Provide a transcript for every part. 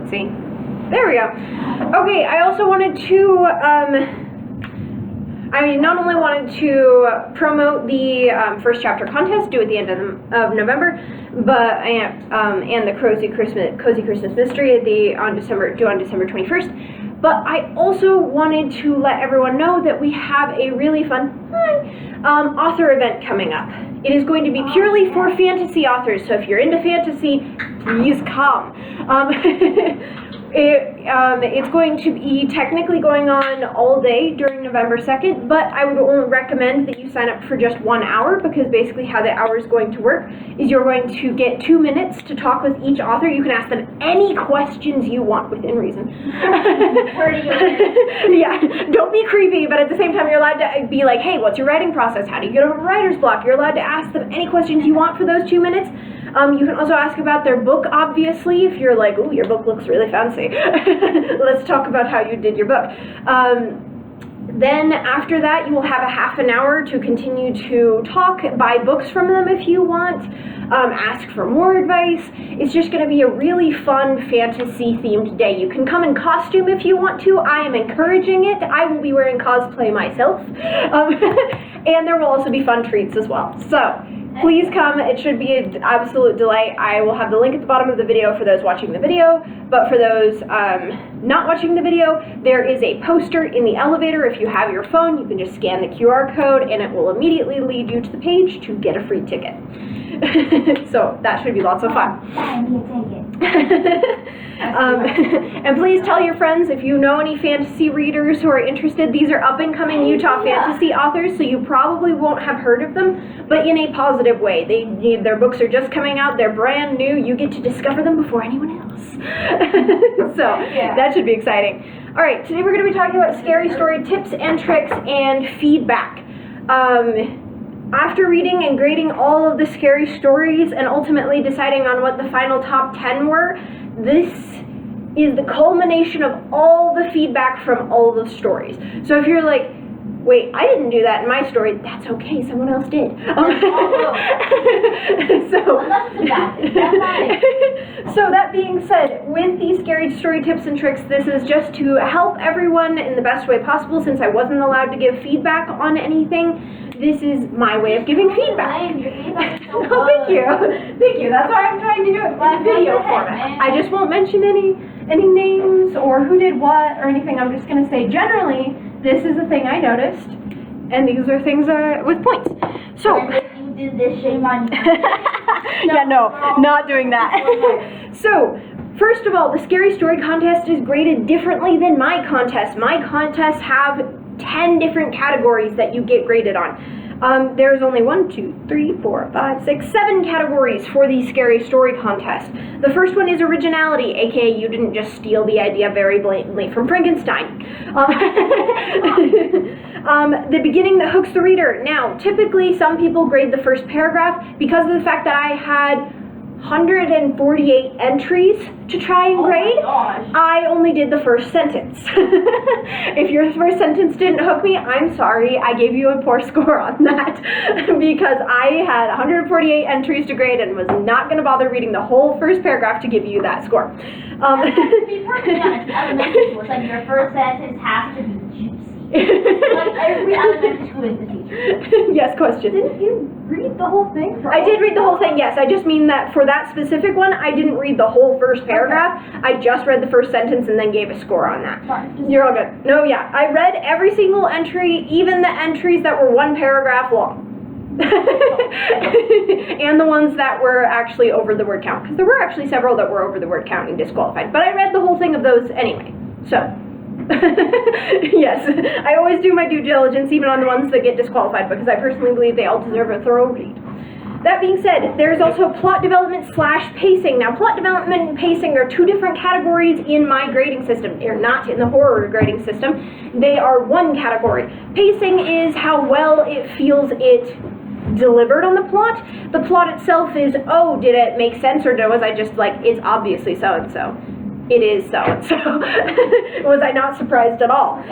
Let's see. There we go. Okay, I also wanted to, not only wanted to promote the first chapter contest due at the end of November, but and the Cozy Christmas Mystery due on December 21st. But I also wanted to let everyone know that we have a really fun author event coming up. It is going to be purely for fantasy authors, so if you're into fantasy, please come. It's going to be technically going on all day during November 2nd, but I would only recommend that you sign up for just 1 hour, because basically how the hour is going to work is you're going to get 2 minutes to talk with each author. You can ask them any questions you want within reason. Where do you live? Yeah, don't be creepy, but at the same time you're allowed to be like, hey, what's your writing process? How do you get over writer's block? You're allowed to ask them any questions you want for those 2 minutes. You can also ask about their book, obviously, if you're like, ooh, your book looks really fancy. Let's talk about how you did your book. Then after that, you will have a half an hour to continue to talk, buy books from them if you want, ask for more advice. It's just going to be a really fun fantasy-themed day. You can come in costume if you want to. I am encouraging it. I will be wearing cosplay myself. And there will also be fun treats as well. So please come. It should be an absolute delight. I will have the link at the bottom of the video for those watching the video, but for those not watching the video, there is a poster in the elevator. If you have your phone, you can just scan the QR code and it will immediately lead you to the page to get a free ticket. So that should be lots of fun. And please tell your friends if you know any fantasy readers who are interested. These are up-and-coming Utah fantasy authors, so you probably won't have heard of them, but in a positive way. Their books are just coming out. They're brand new. You get to discover them before anyone else. So that should be exciting. All right, today we're going to be talking about scary story tips and tricks and feedback. After reading and grading all of the scary stories and ultimately deciding on what the final top 10 were, this is the culmination of all the feedback from all the stories. So if you're like, wait, I didn't do that in my story, that's okay, someone else did. So that being said, with these scary story tips and tricks, this is just to help everyone in the best way possible. Since I wasn't allowed to give feedback on anything, this is my way of giving feedback. Oh, thank you. Thank you. That's why I'm trying to do it in video format. I just won't mention any names or who did what or anything. I'm just going to say generally, this is a thing I noticed, and these are things with points. So, you did this, shame on you. Yeah, no, not doing that. So, first of all, the Scary Story Contest is graded differently than my contest. My contests have 10 different categories that you get graded on. There's only 7 categories for the Scary Story Contest. The first one is originality, aka you didn't just steal the idea very blatantly from Frankenstein. The beginning that hooks the reader. Now, typically some people grade the first paragraph because of the fact that I had 148 entries to try and grade. I only did the first sentence. If your first sentence didn't hook me, I'm sorry. I gave you a poor score on that because I had 148 entries to grade and was not going to bother reading the whole first paragraph to give you that score. To be perfectly honest, elementary school, it's like your first sentence has to be juicy. Like every elementary school is the teacher. Yes, question. Didn't you read the whole thing? I did read the whole thing, yes. I just mean that for that specific one, I didn't read the whole first paragraph. Okay. I just read the first sentence and then gave a score on that. Sorry, you're all good. No, yeah. I read every single entry, even the entries that were 1 paragraph long. And the ones that were actually over the word count. Because there were actually several that were over the word count and disqualified. But I read the whole thing of those anyway. So. Yes, I always do my due diligence even on the ones that get disqualified because I personally believe they all deserve a thorough read. That being said, there's also plot development / pacing. Now, plot development and pacing are 2 different categories in my grading system. They're not in the horror grading system. They are 1 category. Pacing is how well it feels it delivered on the plot. The plot itself is, oh, did it make sense or was I just like, it's obviously so-and-so. It is so-and-so. Was I not surprised at all?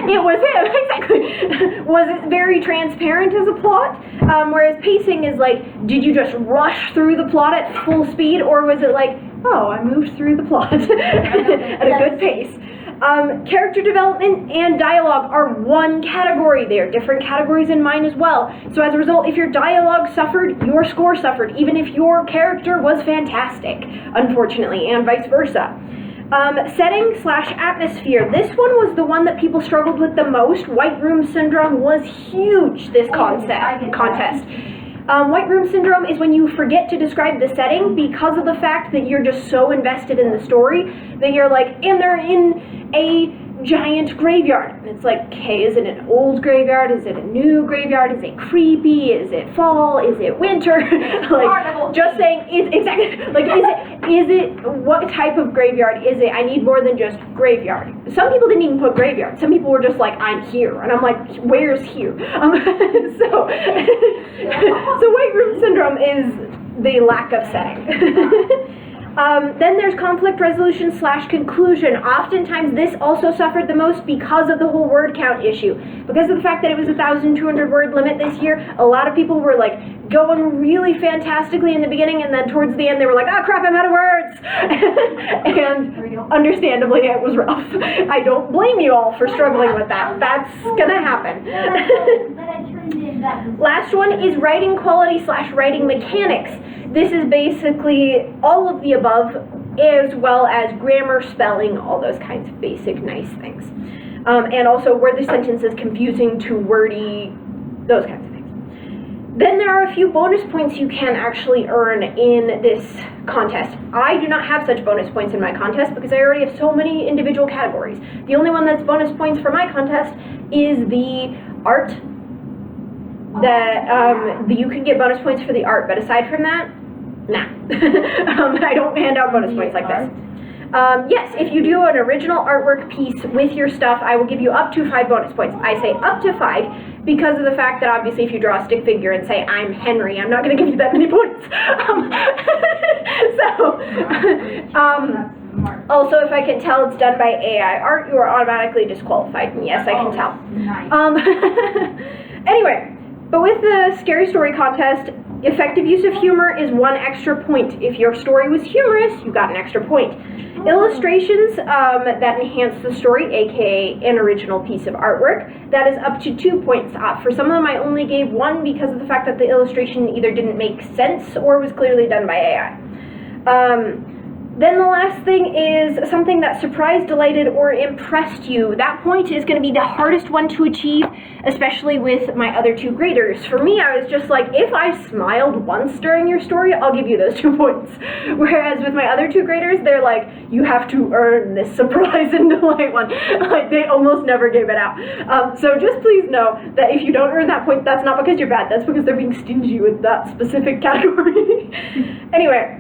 It was him, exactly. Was it very transparent as a plot? Whereas pacing is like, did you just rush through the plot at full speed, or was it like, oh, I moved through the plot at a good pace. Character development and dialogue are one category. They are different categories in mine as well. So as a result, if your dialogue suffered, your score suffered, even if your character was fantastic, unfortunately, and vice versa. Setting/atmosphere. This one was the one that people struggled with the most. White Room Syndrome was huge this contest. White Room Syndrome is when you forget to describe the setting because of the fact that you're just so invested in the story that you're like, and they're in a giant graveyard. And it's like, okay, is it an old graveyard? Is it a new graveyard? Is it creepy? Is it fall? Is it winter? Like, just saying, exactly, like, is it, what type of graveyard is it? I need more than just graveyard. Some people didn't even put graveyard. Some people were just like, I'm here. And I'm like, where's here? So White Room Syndrome is the lack of setting. Then there's conflict resolution/conclusion. Oftentimes this also suffered the most because of the whole word count issue. Because of the fact that it was a 1,200 word limit this year, a lot of people were like going really fantastically in the beginning, and then towards the end they were like, oh crap, I'm out of words. And understandably it was rough. I don't blame you all for struggling with that. That's gonna happen. Last one is writing quality/writing mechanics. This is basically all of the above, as well as grammar, spelling, all those kinds of basic nice things. And also were the sentences confusing, too wordy, those kinds of things. Then there are a few bonus points you can actually earn in this contest. I do not have such bonus points in my contest because I already have so many individual categories. The only one that's bonus points for my contest is the art. That you can get bonus points for the art, but aside from that, nah. I don't hand out bonus points like this. Yes, if you do an original artwork piece with your stuff, I will give you up to 5 bonus points. I say up to 5 because of the fact that obviously if you draw a stick figure and say, I'm Henry, I'm not going to give you that many points. Also, if I can tell it's done by AI art, you are automatically disqualified. And yes, I can tell. Nice. Anyway. But with the Scary Story contest, effective use of humor is 1 extra point. If your story was humorous, you got an extra point. Illustrations that enhance the story, aka an original piece of artwork, that is up to 2 points. For some of them I only gave 1 because of the fact that the illustration either didn't make sense or was clearly done by AI. Then the last thing is something that surprised, delighted, or impressed you. That point is going to be the hardest one to achieve, especially with my other 2 graders. For me, I was just like, if I smiled once during your story, I'll give you those 2 points. Whereas with my other 2 graders, they're like, you have to earn this surprise and delight one. Like, they almost never gave it out. So just please know that if you don't earn that point, that's not because you're bad, that's because they're being stingy with that specific category. Anyway.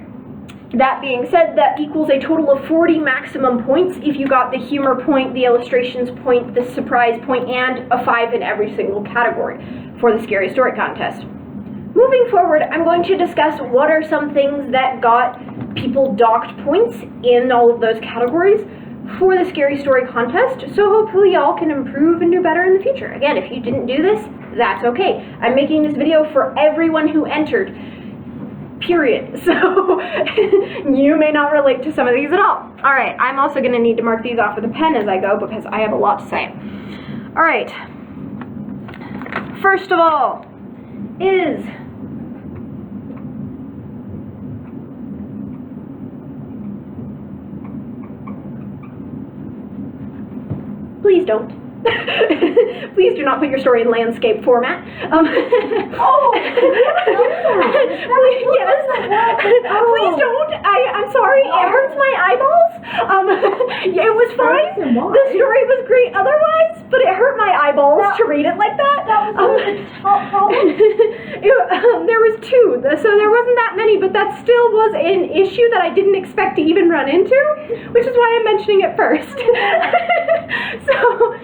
That being said, that equals a total of 40 maximum points if you got the humor point, the illustrations point, the surprise point, and a 5 in every single category for the Scary Story contest. Moving forward, I'm going to discuss what are some things that got people docked points in all of those categories for the Scary Story contest, so hopefully y'all can improve and do better in the future. Again, if you didn't do this, that's okay. I'm making this video for everyone who entered. Period. So you may not relate to some of these at all. Alright, I'm also going to need to mark these off with a pen as I go because I have a lot to say. Alright. First of all is please don't. Please do not put your story in landscape format. Yes. Please don't. I'm sorry. It hurts my eyeballs. It was fine. The story was great otherwise, but it hurt my eyeballs to read it like that. That was the top problem. There was 2, so there wasn't that many, but that still was an issue that I didn't expect to even run into, which is why I'm mentioning it first. So.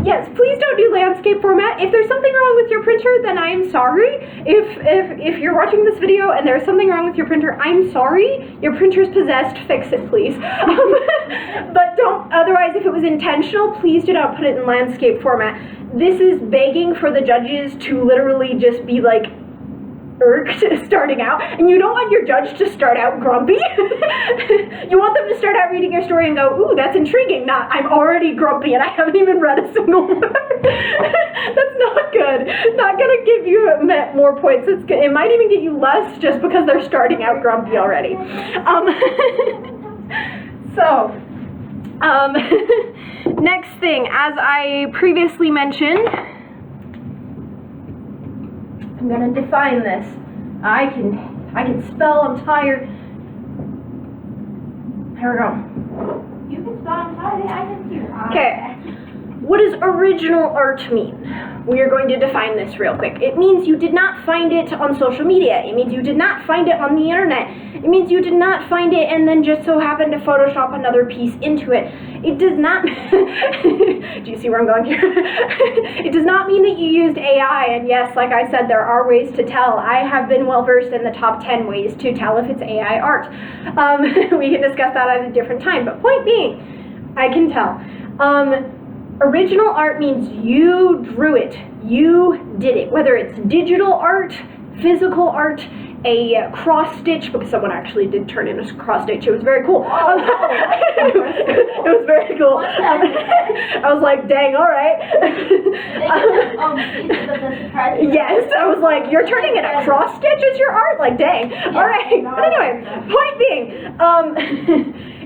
Yes, please don't do landscape format. If there's something wrong with your printer, then I'm sorry. If you're watching this video and there's something wrong with your printer, I'm sorry. Your printer's possessed. Fix it, please. But don't, otherwise, if it was intentional, please do not put it in landscape format. This is begging for the judges to literally just be like, irked starting out, and you don't want your judge to start out grumpy. You want them to start out reading your story and go, ooh, that's intriguing, not, I'm already grumpy and I haven't even read a single word. That's not good. Not gonna give you more points. It might even get you less just because they're starting out grumpy already. Next thing, as I previously mentioned, I'm gonna define this. I can spell, I'm tired. Here we go. You can spell on Friday, I can see your Okay. What does original art mean? We are going to define this real quick. It means you did not find it on social media. It means you did not find it on the internet. It means you did not find it and then just so happened to Photoshop another piece into it. It does not, do you see where I'm going here? It does not mean that you used AI, and yes, like I said, there are ways to tell. I have been well versed in the top 10 ways to tell if it's AI art. We can discuss that at a different time, but point being, I can tell. Original art means you drew it, you did it, whether it's digital art, physical art, a cross stitch, because someone actually did turn in a cross stitch. It was very cool. It was very cool. I was like, dang, all right. Yes, I was like, you're turning in a cross stitch as your art? Like, dang. All right. But anyway, point being,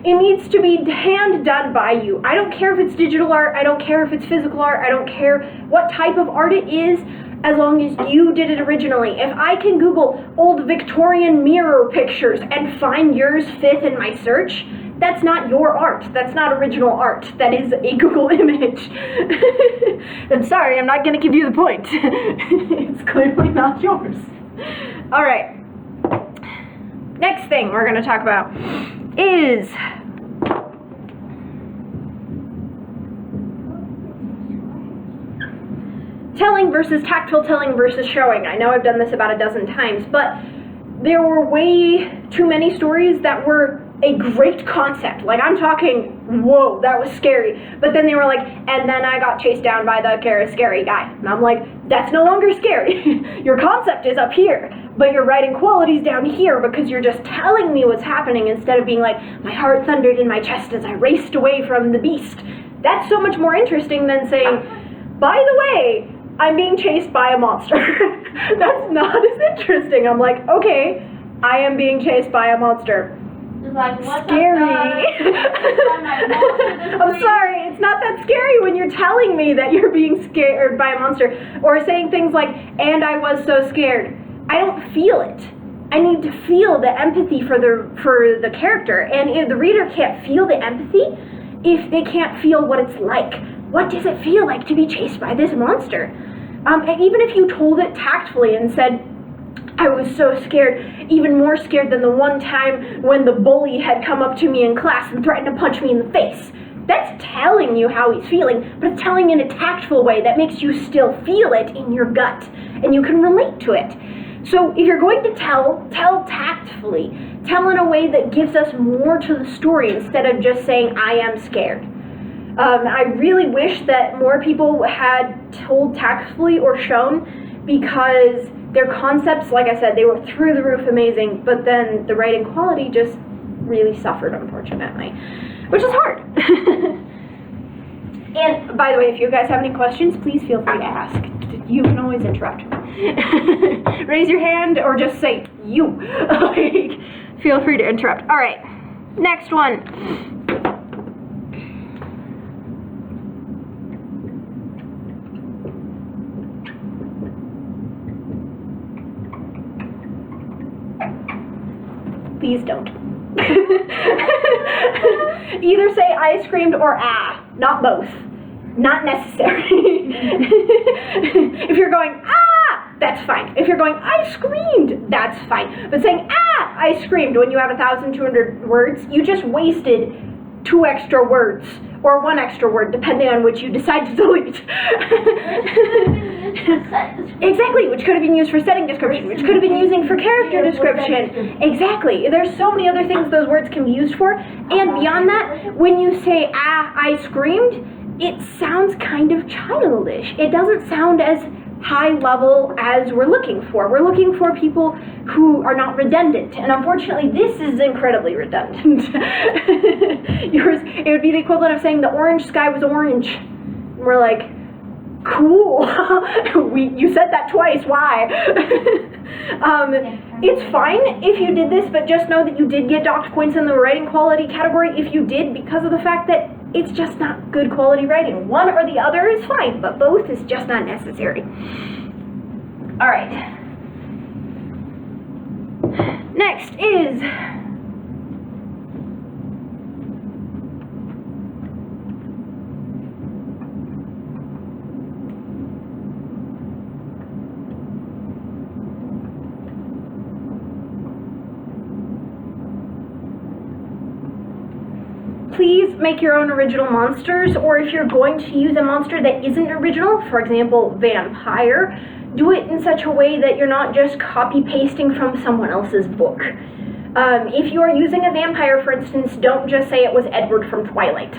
it needs to be hand done by you. I don't care if it's digital art, I don't care if it's physical art, I don't care what type of art it is, as long as you did it originally. If I can Google old Victorian mirror pictures and find yours fifth in my search, that's not your art. That's not original art. That is a Google image. I'm sorry, I'm not gonna give you the point. It's clearly not yours. All right. Next thing we're gonna talk about is telling versus tactile telling versus showing. I know I've done this about a dozen times, but there were way too many stories that were a great concept. Like, I'm talking, whoa, that was scary. But then they were like, and then I got chased down by the scary guy. And I'm like, that's no longer scary. Your concept is up here, but your writing quality's down here because you're just telling me what's happening instead of being like, my heart thundered in my chest as I raced away from the beast. That's so much more interesting than saying, by the way, I'm being chased by a monster. That's not as interesting. I'm like, okay, I am being chased by a monster. It's like, what's scary. I'm sorry, it's not that scary when you're telling me that you're being scared by a monster, or saying things like, and I was so scared. I don't feel it. I need to feel the empathy for the character, and if the reader can't feel the empathy if they can't feel what it's like. What does it feel like to be chased by this monster? And even if you told it tactfully and said, I was so scared, even more scared than the one time when the bully had come up to me in class and threatened to punch me in the face. That's telling you how he's feeling, but it's telling in a tactful way that makes you still feel it in your gut, and you can relate to it. So if you're going to tell tactfully. Tell in a way that gives us more to the story instead of just saying, I am scared. I really wish that more people had told tactfully or shown, because their concepts, like I said, they were through the roof amazing, but then the writing quality just really suffered, unfortunately, which is hard. And by the way, if you guys have any questions, please feel free to ask. You can always interrupt me. Raise your hand or just say you. Like, feel free to interrupt. All right, next one. Please don't. Either say I screamed or ah, not both. Not necessary. If you're going ah, that's fine. If you're going I screamed, that's fine. But saying ah, I screamed when you have 1,200 words, you just wasted 2 extra words or 1 extra word, depending on which you decide to delete. Exactly, which could have been used for setting description, which could have been using for character description. Exactly. There's so many other things those words can be used for. And beyond that, when you say, ah, I screamed, it sounds kind of childish. It doesn't sound as high level as we're looking for. We're looking for people who are not redundant, and unfortunately this is incredibly redundant. Yours, it would be the equivalent of saying the orange sky was orange. And we're like, cool. You said that twice, why? It's fine if you did this, but just know that you did get docked points in the writing quality category if you did, because of the fact that it's just not good quality writing. One or the other is fine, but both is just not necessary. All right. Next is please make your own original monsters, or if you're going to use a monster that isn't original, for example, vampire, do it in such a way that you're not just copy-pasting from someone else's book. If you are using a vampire, for instance, don't just say it was Edward from Twilight.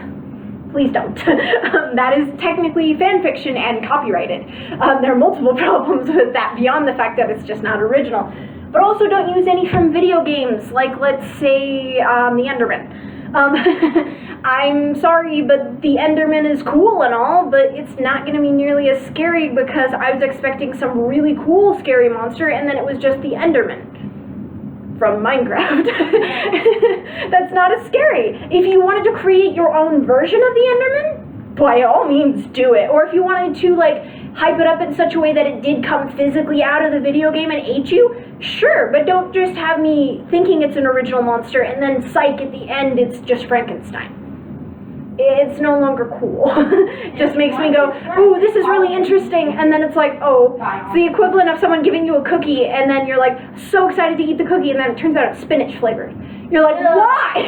Please don't. That is technically fan fiction and copyrighted. There are multiple problems with that beyond the fact that it's just not original. But also don't use any from video games, like let's say the Enderman. I'm sorry, but the Enderman is cool and all, but it's not going to be nearly as scary because I was expecting some really cool scary monster, and then it was just the Enderman from Minecraft. That's not as scary. If you wanted to create your own version of the Enderman, by all means do it. Or if you wanted to like hype it up in such a way that it did come physically out of the video game and ate you, sure, but don't just have me thinking it's an original monster and then psych, at the end it's just Frankenstein. It's no longer cool. Just makes me go, ooh, this is really interesting, and then it's like, oh, it's the equivalent of someone giving you a cookie and then you're like so excited to eat the cookie and then it turns out it's spinach flavored. You're like, why?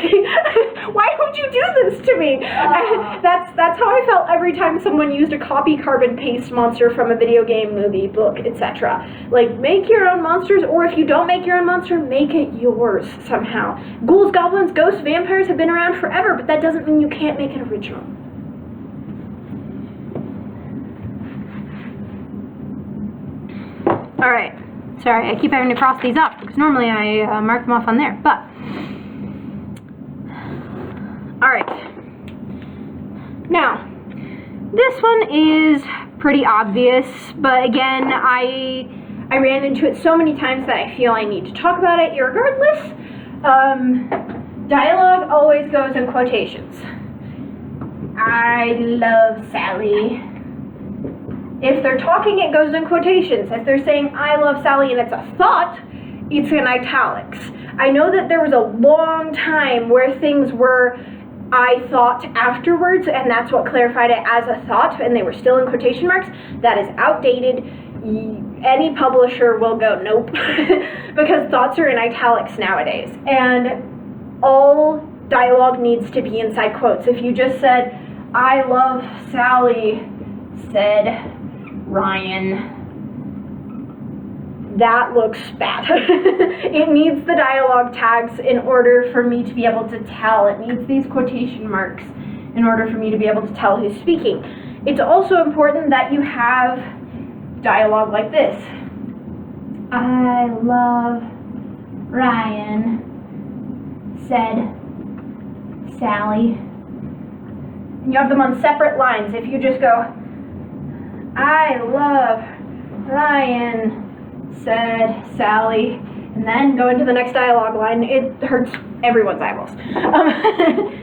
Why would you do this to me? That's how I felt every time someone used a copy carbon paste monster from a video game, movie, book, etc. Like, make your own monsters, or if you don't make your own monster, make it yours somehow. Ghouls, goblins, ghosts, vampires have been around forever, but that doesn't mean you can't make it original. All right. Sorry, I keep having to cross these off because normally I mark them off on there, but all right. Now, this one is pretty obvious, but again, I ran into it so many times that I feel I need to talk about it irregardless. Dialogue always goes in quotations. I love Sally. If they're talking, it goes in quotations. If they're saying, I love Sally, and it's a thought, it's in italics. I know that there was a long time where things were, I thought afterwards, and that's what clarified it as a thought, and they were still in quotation marks. That is outdated. Any publisher will go, nope, because thoughts are in italics nowadays. And all dialogue needs to be inside quotes. If you just said, I love Sally, said Ryan, that looks bad. It needs the dialogue tags in order for me to be able to tell. It needs these quotation marks in order for me to be able to tell who's speaking. It's also important that you have dialogue like this. I love Ryan, said Sally. And you have them on separate lines. If you just go, I love Ryan, said Sally, and then go into the next dialogue line, it hurts everyone's eyeballs.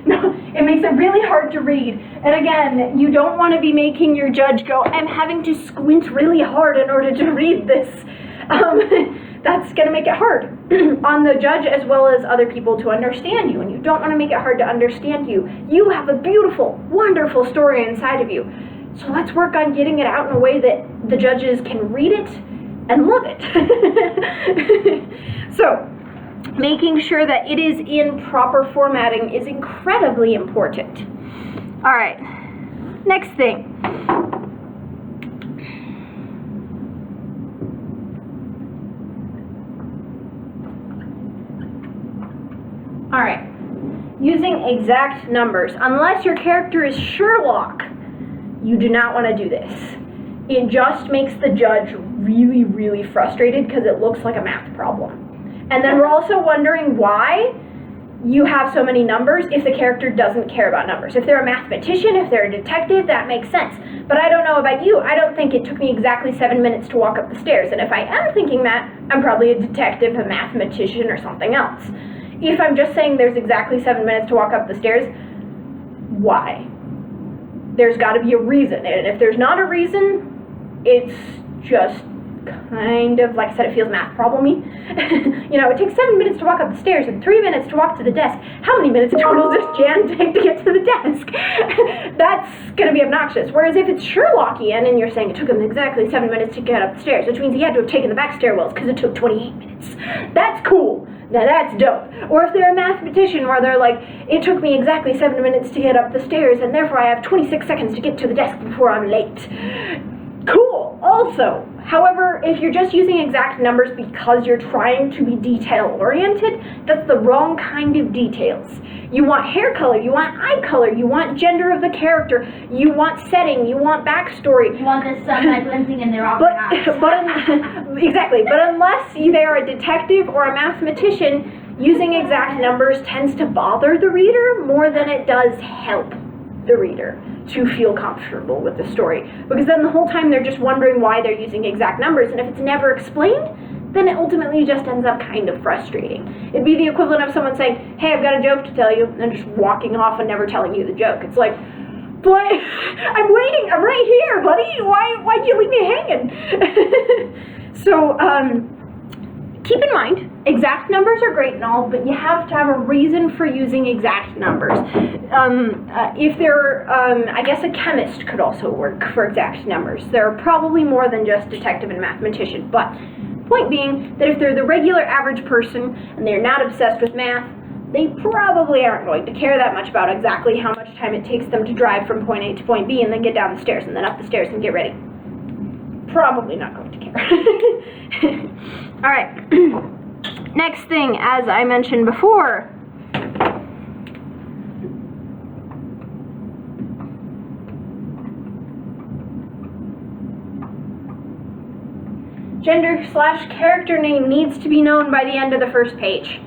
No, it makes it really hard to read. And again, you don't want to be making your judge go, I'm having to squint really hard in order to read this. That's going to make it hard on the judge as well as other people to understand you. And you don't want to make it hard to understand you. You have a beautiful, wonderful story inside of you. So let's work on getting it out in a way that the judges can read it and love it. So, making sure that it is in proper formatting is incredibly important. All right, next thing. All right, using exact numbers. Unless your character is Sherlock, you do not want to do this. it just makes the judge really, really frustrated because it looks like a math problem. And then we're also wondering why you have so many numbers if the character doesn't care about numbers. If they're a mathematician, if they're a detective, that makes sense. But I don't know about you. I don't think it took me exactly 7 minutes to walk up the stairs. And if I am thinking that, I'm probably a detective, a mathematician, or something else. If I'm just saying there's exactly 7 minutes to walk up the stairs, why? There's got to be a reason. And if there's not a reason, it's just kind of, like I said, it feels math problem-y. It takes 7 minutes to walk up the stairs and 3 minutes to walk to the desk. How many minutes total does Jan take to get to the desk? That's going to be obnoxious. Whereas if it's Sherlockian and you're saying it took him exactly 7 minutes to get up the stairs, which means he had to have taken the back stairwells because it took 28 minutes. That's cool. Now that's dope. Or if they're a mathematician where they're like, it took me exactly 7 minutes to get up the stairs and therefore I have 26 seconds to get to the desk before I'm late. Cool, also. However, if you're just using exact numbers because you're trying to be detail-oriented, that's the wrong kind of details. You want hair color, you want eye color, you want gender of the character, you want setting, you want backstory. You want the sunlight glinting in their eyes. Exactly, but unless they are a detective or a mathematician, using exact numbers tends to bother the reader more than it does help the reader to feel comfortable with the story, because then the whole time they're just wondering why they're using exact numbers, and if it's never explained, then it ultimately just ends up kind of frustrating. It'd be the equivalent of someone saying, hey, I've got a joke to tell you, and then just walking off and never telling you the joke. It's like, but I'm waiting, I'm right here, buddy, why'd you leave me hanging? So, keep in mind, exact numbers are great and all, but you have to have a reason for using exact numbers. If they're, I guess a chemist could also work for exact numbers. There are probably more than just detective and mathematician, but point being that if they're the regular average person and they're not obsessed with math, they probably aren't going to care that much about exactly how much time it takes them to drive from point A to point B and then get down the stairs and then up the stairs and get ready. Probably not going to care. All right. Next thing, as I mentioned before, gender/character name needs to be known by the end of the first page.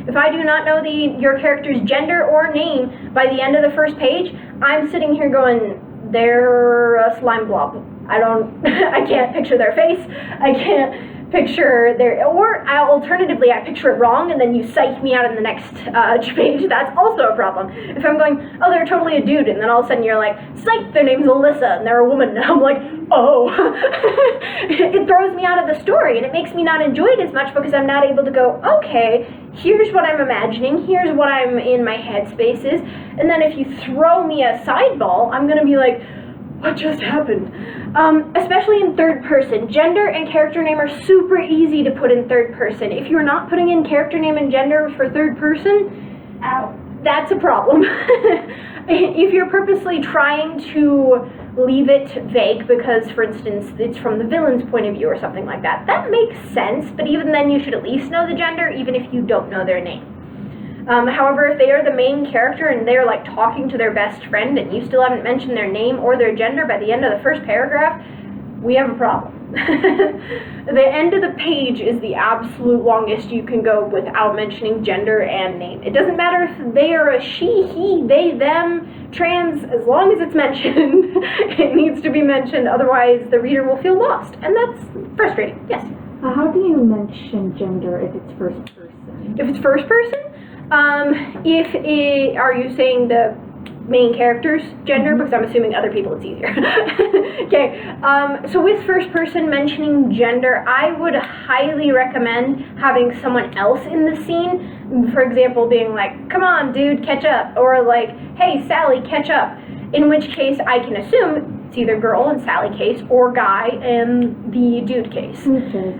If I do not know your character's gender or name by the end of the first page, I'm sitting here going, they're a slime blob. I can't picture their face. I can't picture or alternatively, I picture it wrong and then you psych me out in the next page. That's also a problem. If I'm going, oh, they're totally a dude, and then all of a sudden you're like, psych, their name's Alyssa and they're a woman, and I'm like, oh. It throws me out of the story and it makes me not enjoy it as much because I'm not able to go, okay, here's what I'm imagining, here's what I'm in my headspace is, and then if you throw me a sideball, I'm gonna be like, what just happened? Especially in third person. Gender and character name are super easy to put in third person. If you're not putting in character name and gender for third person, that's a problem. If you're purposely trying to leave it vague because, for instance, it's from the villain's point of view or something like that, that makes sense, but even then you should at least know the gender, even if you don't know their name. However, if they are the main character and they're like talking to their best friend and you still haven't mentioned their name or their gender by the end of the first paragraph, we have a problem. The end of the page is the absolute longest you can go without mentioning gender and name. It doesn't matter if they are a she, he, they, them, trans, as long as it's mentioned, it needs to be mentioned, otherwise the reader will feel lost, and that's frustrating. Yes? How do you mention gender if it's first person? If it's first person? Are you saying the main character's gender? Because I'm assuming other people it's easier. Okay, so with first person mentioning gender, I would highly recommend having someone else in the scene. For example, being like, come on, dude, catch up. Or like, hey, Sally, catch up. In which case, I can assume it's either girl in Sally case or guy in the dude case. Okay,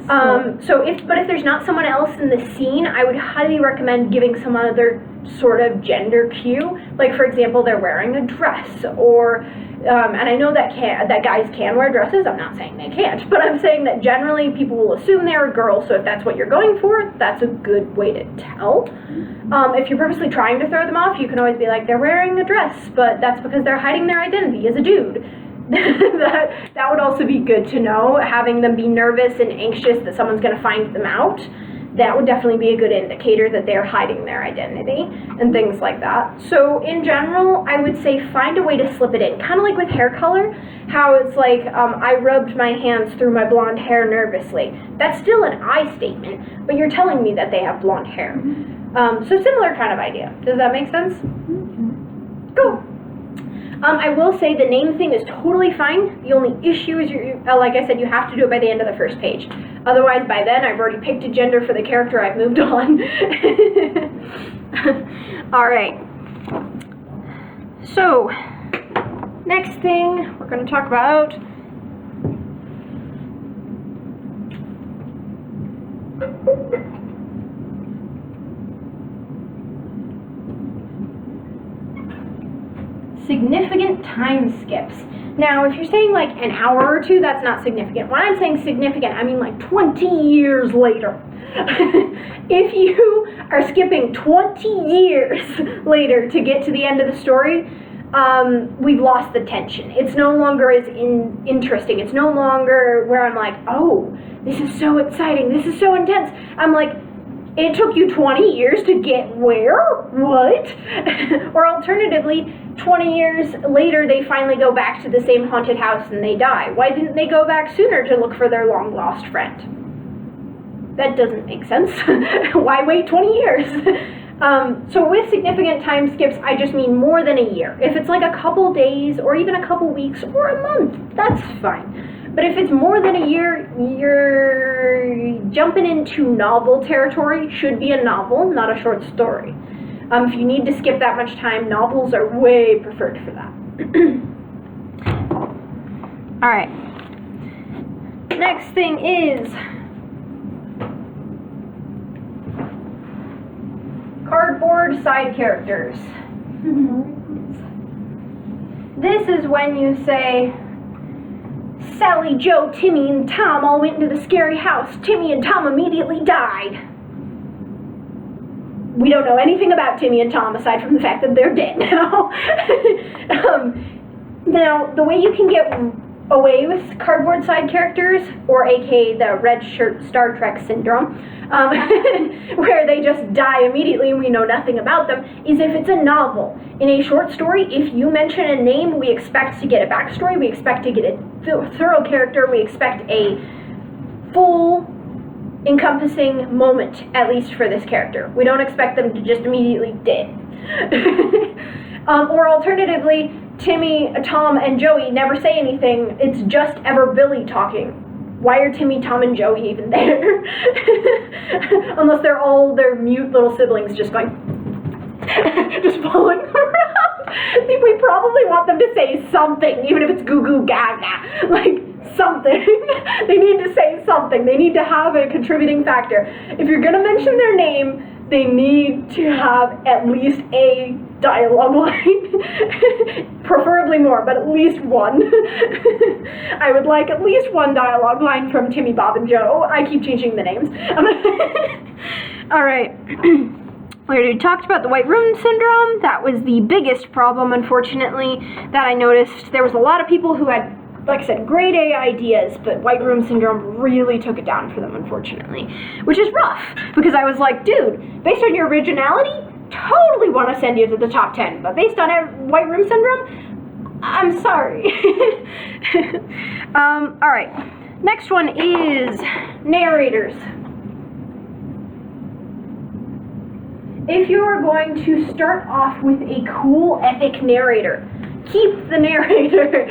But if there's not someone else in the scene, I would highly recommend giving some other sort of gender cue. Like, for example, they're wearing a dress, or and I know that guys can wear dresses. I'm not saying they can't, but I'm saying that generally people will assume they're a girl. So if that's what you're going for, that's a good way to tell. If you're purposely trying to throw them off, you can always be like, they're wearing a dress, but that's because they're hiding their identity as a dude. that would also be good to know. Having them be nervous and anxious that someone's going to find them out, that would definitely be a good indicator that they're hiding their identity and things like that. So in general, I would say find a way to slip it in. Kind of like with hair color, how it's like, I rubbed my hands through my blonde hair nervously. That's still an I statement, but you're telling me that they have blonde hair. So similar kind of idea. Does that make sense? Cool. I will say the name thing is totally fine. The only issue is, like I said, you have to do it by the end of the first page. Otherwise, by then, I've already picked a gender for the character. I've moved on. All right. So, next thing we're going to talk about significant time skips. Now, if you're saying like an hour or two, that's not significant. When I'm saying significant, I mean like 20 years later. If you are skipping 20 years later to get to the end of the story, we've lost the tension. It's no longer as interesting. It's no longer where I'm like, oh, this is so exciting. This is so intense. I'm like, it took you 20 years to get where? What? Or alternatively, 20 years later, they finally go back to the same haunted house and they die. Why didn't they go back sooner to look for their long-lost friend? That doesn't make sense. Why wait 20 years? So with significant time skips, I just mean more than a year. If it's like a couple days or even a couple weeks or a month, that's fine. But if it's more than a year, you're jumping into novel territory. Should be a novel, not a short story. If you need to skip that much time, novels are way preferred for that. All right. Next thing is cardboard side characters. This is when you say, Sally, Joe, Timmy, and Tom all went into the scary house. Timmy and Tom immediately died. We don't know anything about Timmy and Tom aside from the fact that they're dead now. Now, the way you can get away with cardboard side characters, or aka the red shirt Star Trek syndrome, where they just die immediately and we know nothing about them, is if it's a novel. In a short story, if you mention a name, we expect to get a backstory, we expect to get a thorough character, we expect a full encompassing moment, at least for this character. We don't expect them to just immediately dead. Or alternatively, Timmy, Tom, and Joey never say anything. It's just ever Billy talking. Why are Timmy, Tom, and Joey even there? Unless they're all their mute little siblings just going, just following around. I think we probably want them to say something, even if it's goo goo gaga. Like, something. They need to say something. They need to have a contributing factor. If you're gonna mention their name, they need to have at least a dialogue line. Preferably more, but at least one. I would like at least one dialogue line from Timmy, Bob, and Joe. I keep changing the names. Alright. We already talked about the white room syndrome. That was the biggest problem, unfortunately, that I noticed. There was a lot of people who had, like I said, grade A ideas, but white room syndrome really took it down for them, unfortunately. Which is rough, because I was like, dude, based on your originality, totally want to send you to the top 10, but based on white room syndrome, I'm sorry. Alright, next one is narrators. If you are going to start off with a cool, epic narrator, keep the narrator.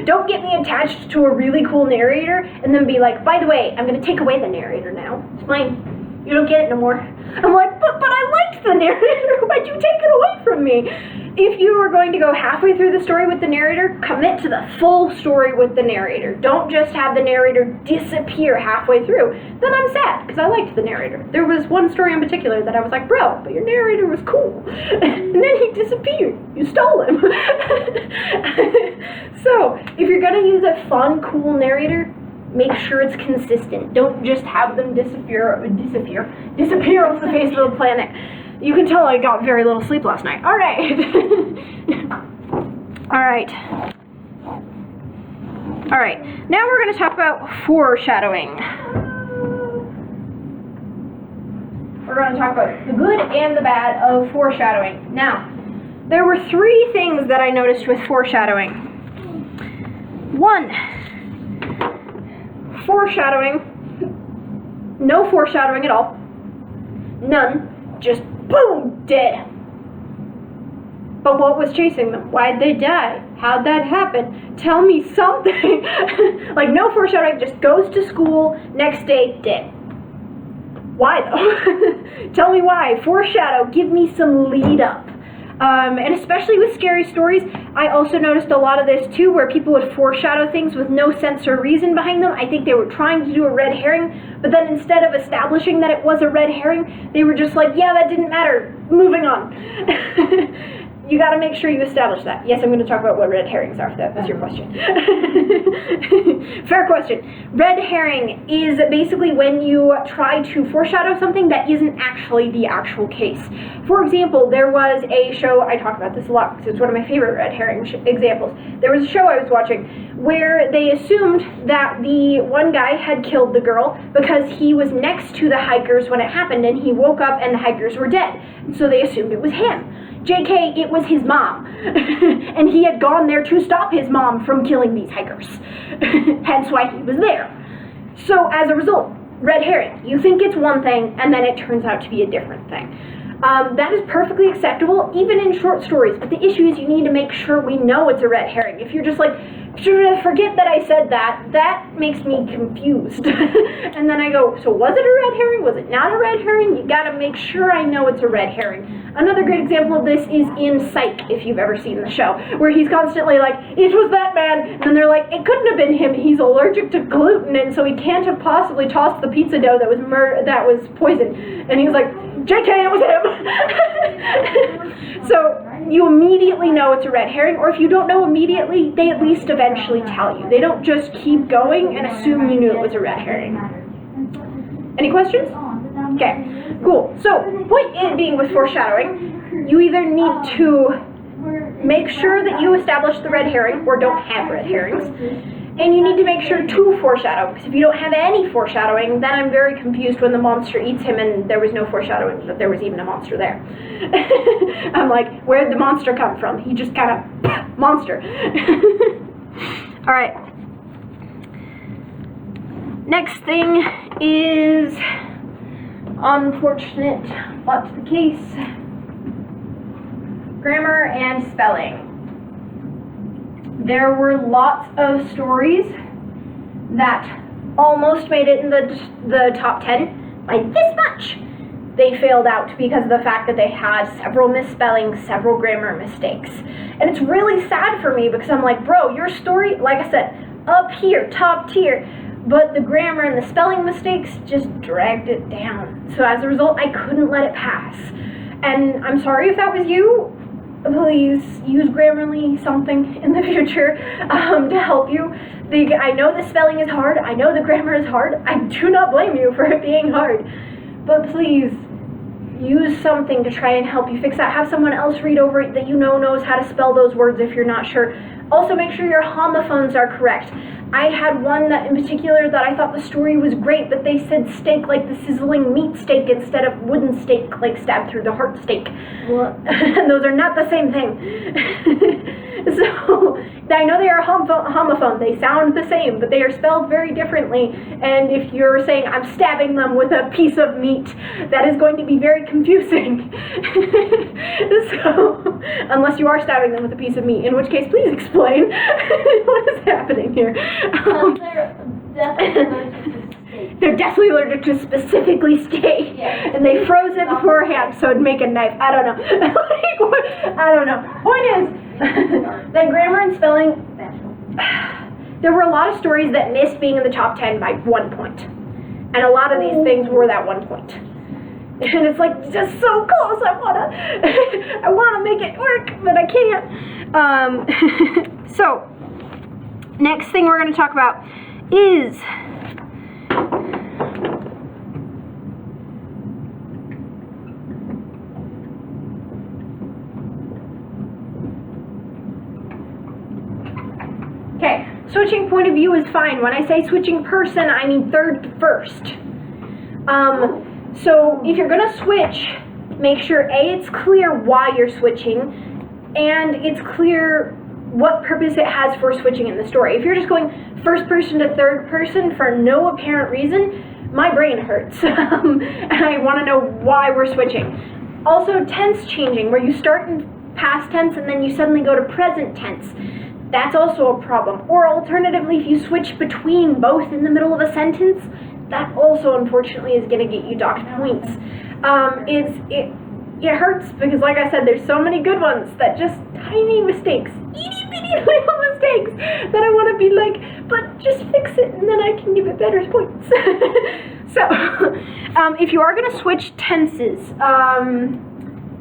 Don't get me attached to a really cool narrator and then be like, by the way, I'm going to take away the narrator now. It's fine. You don't get it no more. I'm like, but I liked the narrator. Why'd you take it away from me? If you are going to go halfway through the story with the narrator, commit to the full story with the narrator. Don't just have the narrator disappear halfway through. Then I'm sad, because I liked the narrator. There was one story in particular that I was like, bro, but your narrator was cool. And then he disappeared. You stole him. So, if you're going to use a fun, cool narrator, make sure it's consistent. Don't just have them disappear off the face of the planet. You can tell I got very little sleep last night. All right. All right. All right, now we're going to talk about foreshadowing. We're going to talk about the good and the bad of foreshadowing. Now, there were 3 things that I noticed with foreshadowing. 1, foreshadowing, no foreshadowing at all. None, just boom, dead. But what was chasing them? Why'd they die? How'd that happen? Tell me something. Like, no foreshadowing, just goes to school, next day, dead. Why though? Tell me why. Foreshadow, give me some lead up. And especially with scary stories, I also noticed a lot of this too, where people would foreshadow things with no sense or reason behind them. I think they were trying to do a red herring, but then instead of establishing that it was a red herring, they were just like, yeah, that didn't matter, moving on. You gotta make sure you establish that. Yes, I'm gonna talk about what red herrings are, if that was your question. Fair question. Red herring is basically when you try to foreshadow something that isn't actually the actual case. For example, there was a show, I talk about this a lot because it's one of my favorite red herring examples. There was a show I was watching where they assumed that the one guy had killed the girl because he was next to the hikers when it happened, and he woke up and the hikers were dead. So they assumed it was him. JK, it was his mom. And he had gone there to stop his mom from killing these hikers. Hence why he was there. So as a result, red herring. You think it's one thing, and then it turns out to be a different thing. That is perfectly acceptable, even in short stories. But the issue is you need to make sure we know it's a red herring. If you're just like, forget that I said that, that makes me confused. And then I go, so was it a red herring? Was it not a red herring? You gotta make sure I know it's a red herring. Another great example of this is in Psych, if you've ever seen the show, where he's constantly like, it was that man, and they're like, it couldn't have been him, he's allergic to gluten, and so he can't have possibly tossed the pizza dough that was poison. And he's like, JK, it was him! So you immediately know it's a red herring, or if you don't know immediately, they at least eventually tell you. They don't just keep going and assume you knew it was a red herring. Any questions? Okay, cool. So, point being with foreshadowing, you either need to make sure that you establish the red herring, or don't have red herrings, and you need to make sure to foreshadow, because if you don't have any foreshadowing, then I'm very confused when the monster eats him and there was no foreshadowing that there was even a monster there. I'm like, where'd the monster come from? He just kind of, monster. Alright. Next thing is unfortunate but the case. Grammar and spelling. There were lots of stories that almost made it in the top 10 by this much. They failed out because of the fact that they had several misspellings, several grammar mistakes. And it's really sad for me because I'm like, bro, your story, like I said, up here, top tier, but the grammar and the spelling mistakes just dragged it down. So as a result, I couldn't let it pass. And I'm sorry if that was you. Please use Grammarly something in the future to help you. I know the spelling is hard. I know the grammar is hard. I do not blame you for it being hard. But please, use something to try and help you fix that. Have someone else read over it that you know knows how to spell those words if you're not sure. Also, make sure your homophones are correct. I had one that in particular that I thought the story was great, but they said steak like the sizzling meat steak instead of wooden steak like stabbed through the heart steak. What? And those are not the same thing. So, I know they are homophone. They sound the same, but they are spelled very differently. And if you're saying, I'm stabbing them with a piece of meat, that is going to be very confusing. So, unless you are stabbing them with a piece of meat, in which case, please explain what is happening here. They're definitely allergic to specifically steak, yeah. And they froze it beforehand so it'd make a knife. I don't know. I don't know. Point is, that grammar and spelling, there were a lot of stories that missed being in the top 10 by 1 point. And a lot of these things were that 1 point. And it's like, just so close, I wanna make it work, but I can't. So, next thing we're gonna talk about is switching point of view is fine. When I say switching person, I mean third to first. So if you're gonna switch, make sure A, it's clear why you're switching, and it's clear what purpose it has for switching in the story. If you're just going first person to third person for no apparent reason, my brain hurts, and I want to know why we're switching. Also, tense changing, where you start in past tense and then you suddenly go to present tense. That's also a problem. Or alternatively, if you switch between both in the middle of a sentence, that also unfortunately is going to get you docked points. It hurts because, like I said, there's so many good ones that just tiny mistakes, itty bitty little mistakes that I want to be like, but just fix it and then I can give it better points. So, if you are going to switch tenses,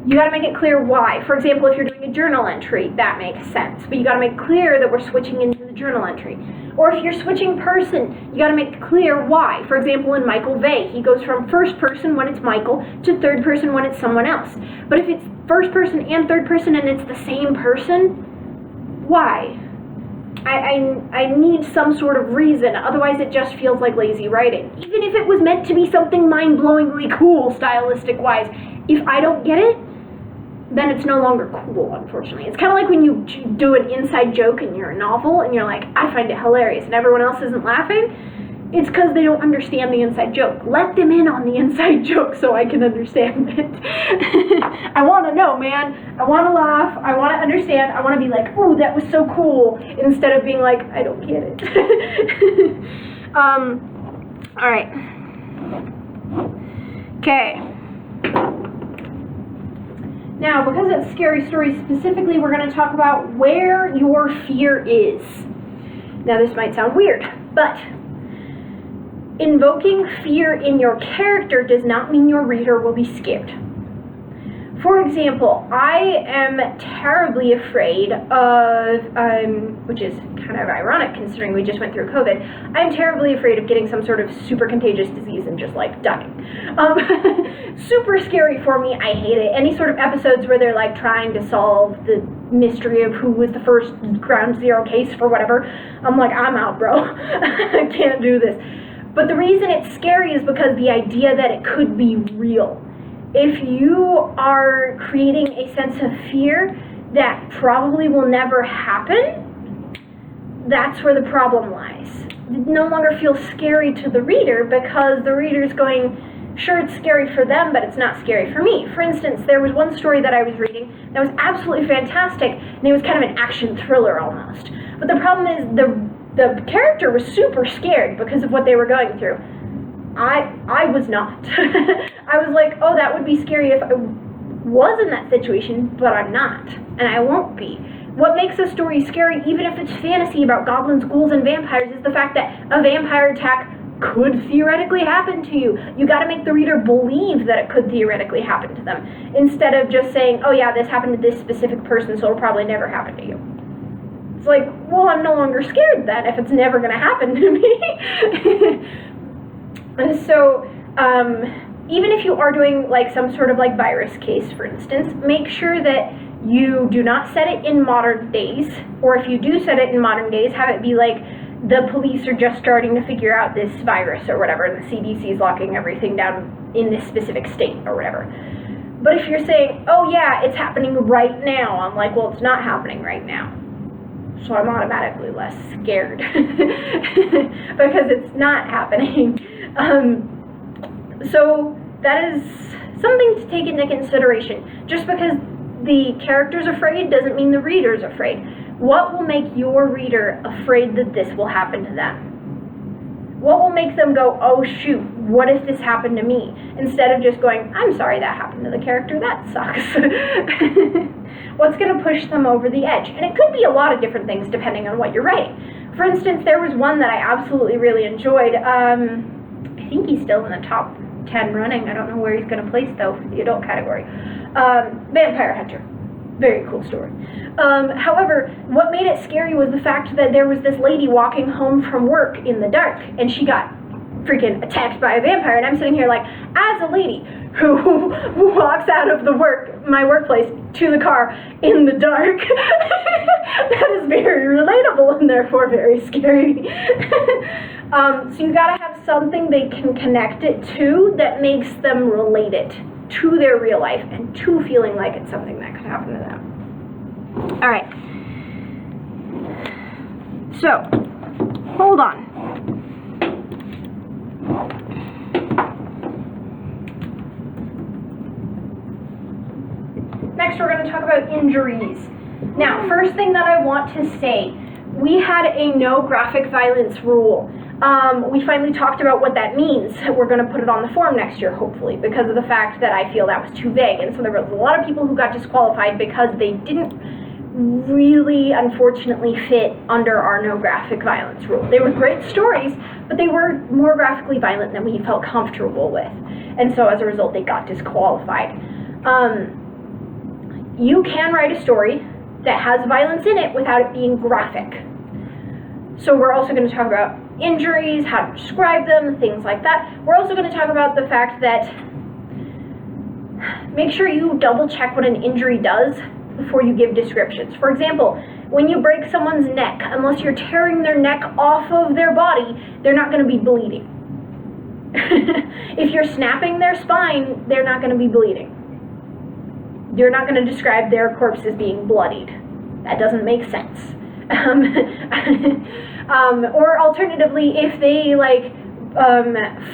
you got to make it clear why. For example, if you're doing a journal entry, that makes sense, but you got to make clear that we're switching into the journal entry. Or if you're switching person, you got to make clear why. For example, in Michael Vey, he goes from first person when it's Michael to third person when it's someone else. But if it's first person and third person and it's the same person, why? I need some sort of reason, otherwise it just feels like lazy writing. Even if it was meant to be something mind-blowingly cool, stylistic-wise, if I don't get it, then it's no longer cool, unfortunately. It's kind of like when you do an inside joke in your novel and you're like, I find it hilarious, and everyone else isn't laughing. It's because they don't understand the inside joke. Let them in on the inside joke so I can understand it. I want to know, man. I want to laugh. I want to understand. I want to be like, ooh, that was so cool, instead of being like, I don't get it. All right. Okay. Now, because it's scary stories specifically, we're going to talk about where your fear is. Now, this might sound weird, but invoking fear in your character does not mean your reader will be scared. For example, I am terribly afraid of, which is kind of ironic considering we just went through COVID, I'm terribly afraid of getting some sort of super contagious disease and just like dying. Super scary for me, I hate it. Any sort of episodes where they're like trying to solve the mystery of who was the first ground zero case for whatever, I'm like, I'm out, bro. I can't do this. But the reason it's scary is because the idea that it could be real. If you are creating a sense of fear that probably will never happen, that's where the problem lies. It no longer feels scary to the reader because the reader's going, sure, it's scary for them, but it's not scary for me. For instance, there was one story that I was reading that was absolutely fantastic, and it was kind of an action thriller almost. But the problem is the character was super scared because of what they were going through. I was not. I was like, oh, that would be scary if I was in that situation, but I'm not, and I won't be. What makes a story scary, even if it's fantasy about goblins, ghouls, and vampires, is the fact that a vampire attack could theoretically happen to you. You gotta make the reader believe that it could theoretically happen to them, instead of just saying, oh yeah, this happened to this specific person, so it'll probably never happen to you. It's like, well, I'm no longer scared then if it's never gonna happen to me. So, even if you are doing like some sort of like virus case, for instance, make sure that you do not set it in modern days, or if you do set it in modern days, have it be like the police are just starting to figure out this virus or whatever, and the CDC is locking everything down in this specific state or whatever. But if you're saying, oh yeah, it's happening right now, I'm like, well, it's not happening right now. So I'm automatically less scared because it's not happening. So that is something to take into consideration. Just because the character's afraid doesn't mean the reader's afraid. What will make your reader afraid that this will happen to them? What will make them go, oh shoot, what if this happened to me? Instead of just going, I'm sorry that happened to the character, that sucks. What's going to push them over the edge? And it could be a lot of different things depending on what you're writing. For instance, there was one that I absolutely really enjoyed. I think he's still in the top 10 running. I don't know where he's going to place though for the adult category. Vampire Hunter. Very cool story. However, what made it scary was the fact that there was this lady walking home from work in the dark, and she got freaking attacked by a vampire, and I'm sitting here like, as a lady who walks out of my workplace to the car in the dark, That is very relatable and therefore very scary. So you gotta have something they can connect it to that makes them relate it to their real life and to feeling like it's something that could happen to them. All right. So, hold on. Next, we're going to talk about injuries. Now, first thing that I want to say, we had a no graphic violence rule. We finally talked about what that means. We're going to put it on the form next year, hopefully, because of the fact that I feel that was too vague. And so there was a lot of people who got disqualified because they didn't really, unfortunately, fit under our no graphic violence rule. They were great stories, but they were more graphically violent than we felt comfortable with. And so as a result, they got disqualified. You can write a story that has violence in it without it being graphic. So we're also going to talk about injuries, how to describe them, things like that. We're also going to talk about the fact that make sure you double check what an injury does before you give descriptions. For example, when you break someone's neck, unless you're tearing their neck off of their body, they're not going to be bleeding. If you're snapping their spine, they're not going to be bleeding. You're not going to describe their corpse as being bloodied. That doesn't make sense. Or alternatively, if they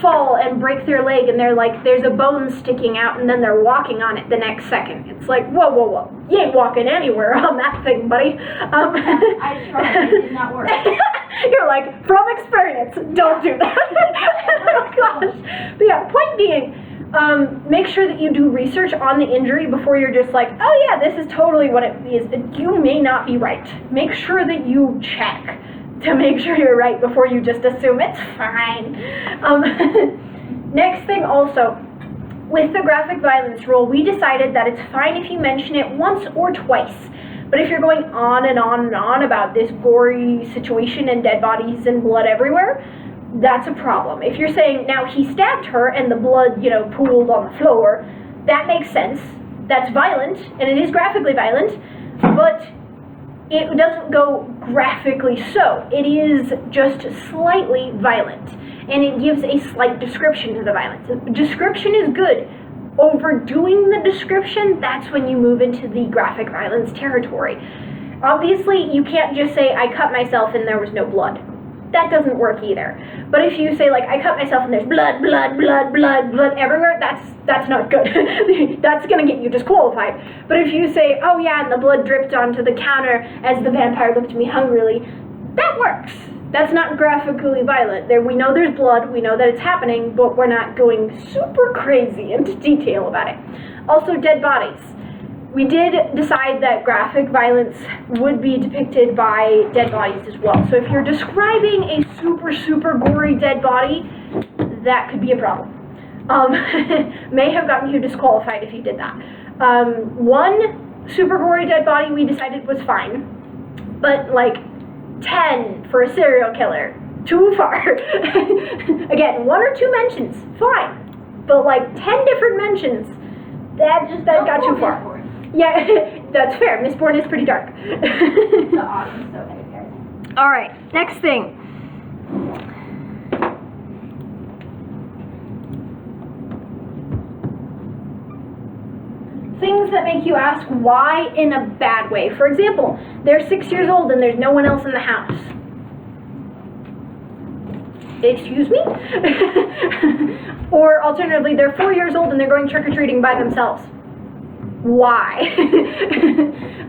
fall and break their leg and they're like, there's a bone sticking out and then they're walking on it the next second. It's like, whoa, whoa, whoa. You ain't walking anywhere on that thing, buddy. I tried, it did not work. You're like, from experience, don't do that. Oh gosh. But yeah, point being, make sure that you do research on the injury before you're just like, oh yeah, this is totally what it is. You may not be right. Make sure that you check to make sure you're right before you just assume it's fine. Next thing also, with the graphic violence rule, we decided that it's fine if you mention it once or twice. But if you're going on and on and on about this gory situation and dead bodies and blood everywhere, that's a problem. If you're saying, now he stabbed her and the blood, pooled on the floor, that makes sense. That's violent, and it is graphically violent, but it doesn't go graphically so. It is just slightly violent, and it gives a slight description to the violence. Description is good. Overdoing the description, that's when you move into the graphic violence territory. Obviously, you can't just say, I cut myself and there was no blood. That doesn't work either. But if you say, I cut myself and there's blood, blood, blood, blood, blood everywhere, that's not good. That's gonna get you disqualified. But if you say, oh yeah, and the blood dripped onto the counter as the vampire looked at me hungrily, that works. That's not graphically violent. We know there's blood, we know that it's happening, but we're not going super crazy into detail about it. Also, dead bodies. We did decide that graphic violence would be depicted by dead bodies as well. So if you're describing a super, super gory dead body, that could be a problem. May have gotten you disqualified if you did that. One super gory dead body we decided was fine, but 10 for a serial killer, too far. Again, 1 or 2 mentions, fine, but 10 different mentions, that got too far. Yeah, that's fair. Mistborn is pretty dark. The audience, so many guys. All right, next thing. Things that make you ask why in a bad way. For example, they're 6 years old and there's no one else in the house. Excuse me? Or alternatively, they're 4 years old and they're going trick-or-treating by themselves. Why?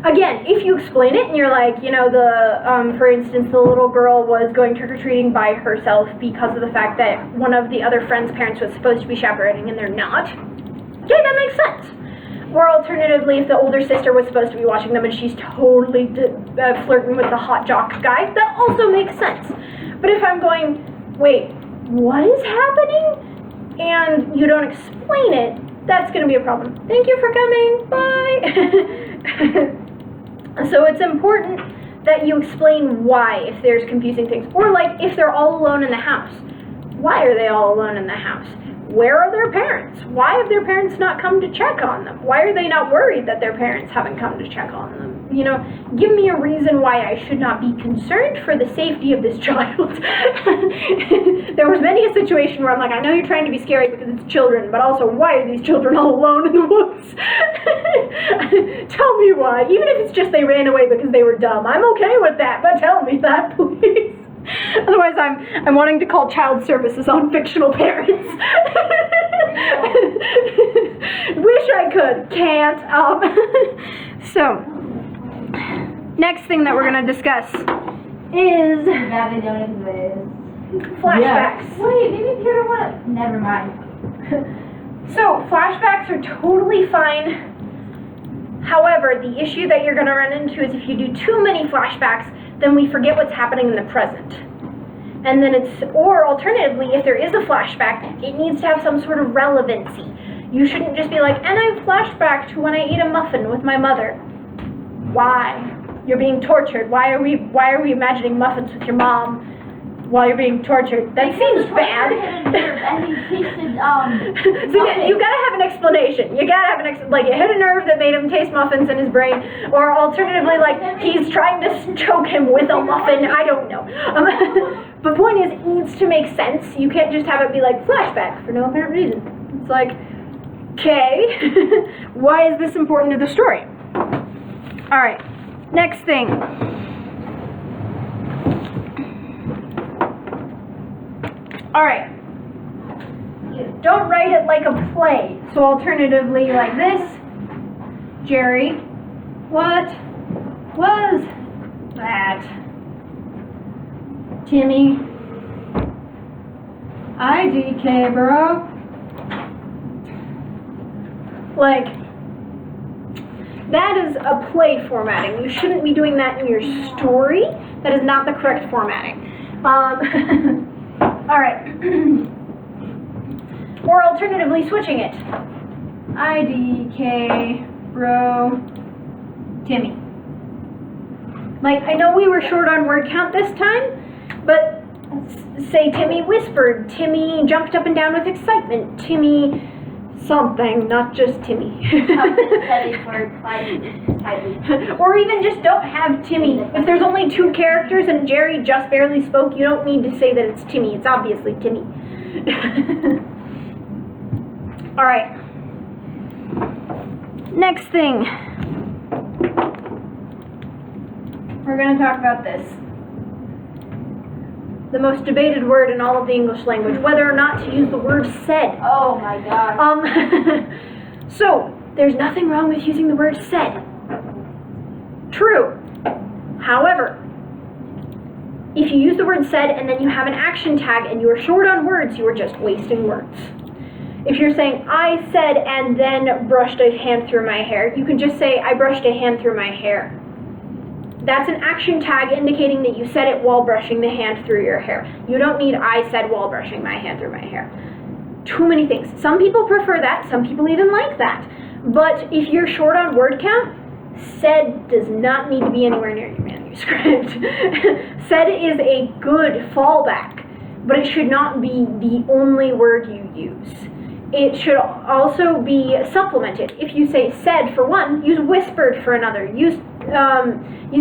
Again, if you explain it and you're like, for instance, the little girl was going trick-or-treating by herself because of the fact that one of the other friend's parents was supposed to be chaperoning and they're not. Okay, that makes sense. Or alternatively, if the older sister was supposed to be watching them and she's totally flirting with the hot jock guy, that also makes sense. But if I'm going, wait, what is happening? And you don't explain it, that's going to be a problem. Thank you for coming. Bye. So it's important that you explain why if there's confusing things. Or if they're all alone in the house. Why are they all alone in the house? Where are their parents? Why have their parents not come to check on them? Why are they not worried that their parents haven't come to check on them? You know, give me a reason why I should not be concerned for the safety of this child. There was many a situation where I'm like, I know you're trying to be scary because it's children, but also, why are these children all alone in the woods? Tell me why. Even if it's just they ran away because they were dumb, I'm okay with that, but tell me that, please. Otherwise, I'm wanting to call child services on fictional parents. Wish I could, can't. So, next thing that we're going to discuss is Now they don't exist. flashbacks. Wait, maybe Peter wanna. Never mind. So, flashbacks are totally fine. However, the issue that you're going to run into is if you do too many flashbacks, then we forget what's happening in the present. And then or alternatively, if there is a flashback, it needs to have some sort of relevancy. You shouldn't just be like, and I flashback to when I ate a muffin with my mother. Why? You're being tortured. Why are we imagining muffins with your mom while you're being tortured? That seems bad. And he tasted, So you gotta have an explanation. You gotta have like it hit a nerve that made him taste muffins in his brain, or alternatively, like he's trying to choke him with a muffin. I don't know. But point is, it needs to make sense. You can't just have it be like flashback for no apparent reason. It's like, okay, why is this important to the story? All right, next thing. All right. Don't write it like a play. So alternatively, like this. Jerry, what was that? Timmy, IDK, bro. Like, that is a play formatting. You shouldn't be doing that in your story. That is not the correct formatting. All right. Or alternatively, switching it. IDK, bro, Timmy. Like, I know we were short on word count this time, but say Timmy whispered, Timmy jumped up and down with excitement, Timmy something, not just Timmy. Or even just don't have Timmy. If there's only 2 characters and Jerry just barely spoke, you don't need to say that it's Timmy. It's obviously Timmy. All right. Next thing. We're going to talk about this. The most debated word in all of the English language, whether or not to use the word said. Oh my god. So, there's nothing wrong with using the word said. True. However, if you use the word said and then you have an action tag and you are short on words, you are just wasting words. If you're saying, I said and then brushed a hand through my hair, you can just say, I brushed a hand through my hair. That's an action tag indicating that you said it while brushing the hand through your hair. You don't need I said while brushing my hand through my hair. Too many things. Some people prefer that, some people even like that. But if you're short on word count, said does not need to be anywhere near your manuscript. Said is a good fallback, but it should not be the only word you use. It should also be supplemented. If you say said for one, use whispered for another. Use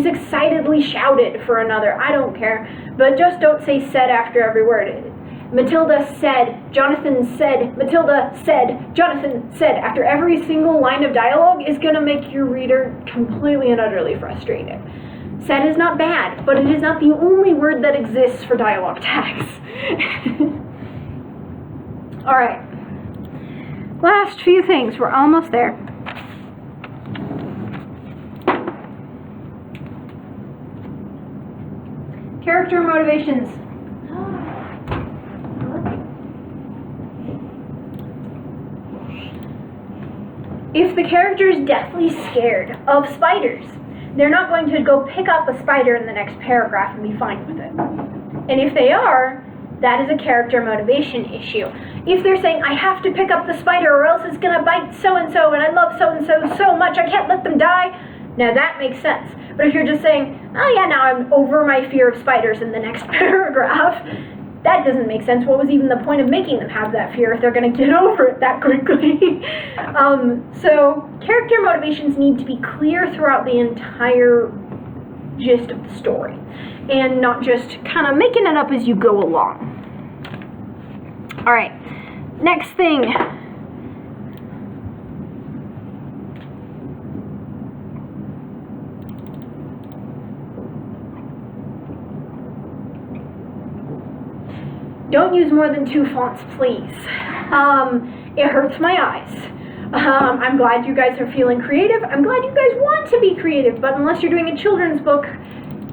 excitedly shouted for another. I don't care. But just don't say said after every word. Matilda said, Jonathan said, Matilda said, Jonathan said. After every single line of dialogue is going to make your reader completely and utterly frustrated. Said is not bad, but it is not the only word that exists for dialogue tags. All right. Last few things. We're almost there. Character motivations. If the character is deathly scared of spiders, they're not going to go pick up a spider in the next paragraph and be fine with it. And if they are, that is a character motivation issue. If they're saying, I have to pick up the spider or else it's going to bite so-and-so and I love so-and-so so much, I can't let them die, now that makes sense. But if you're just saying, oh yeah, now I'm over my fear of spiders in the next paragraph, that doesn't make sense. What was even the point of making them have that fear if they're going to get over it that quickly? So character motivations need to be clear throughout the entire gist of the story, and not just kind of making it up as you go along. All right, next thing. Don't use more than 2 fonts, please. It hurts my eyes. I'm glad you guys are feeling creative. I'm glad you guys want to be creative, but unless you're doing a children's book,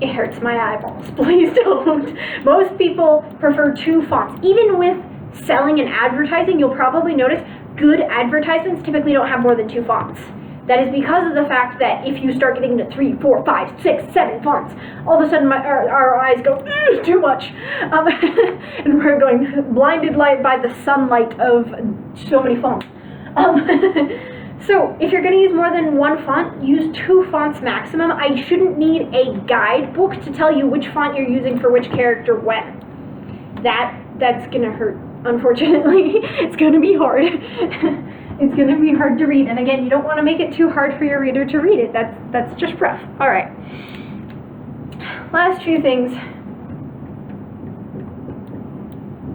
it hurts my eyeballs. Please don't. Most people prefer 2 fonts. Even with selling and advertising, you'll probably notice good advertisements typically don't have more than 2 fonts. That is because of the fact that if you start getting to 3, 4, 5, 6, 7 fonts, all of a sudden our eyes go, too much. And we're going blinded light by the sunlight of so many fonts. So if you're going to use more than 1 font, use 2 fonts maximum. I shouldn't need a guidebook to tell you which font you're using for which character when. That's going to hurt, unfortunately. It's going to be hard. It's going to be hard to read. And again, you don't want to make it too hard for your reader to read it. That's just rough. All right. Last few things.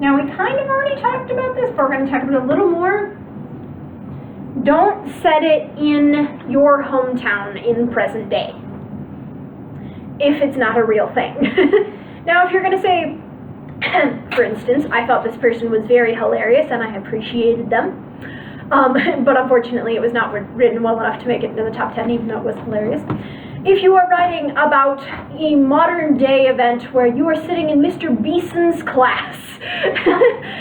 Now, we kind of already talked about this, but we're going to talk about it a little more. Don't set it in your hometown in present day, if it's not a real thing. Now, if you're going to say, for instance, I thought this person was very hilarious and I appreciated them, but unfortunately it was not written well enough to make it into the top 10, even though it was hilarious. If you are writing about a modern day event where you are sitting in Mr. Beeson's class,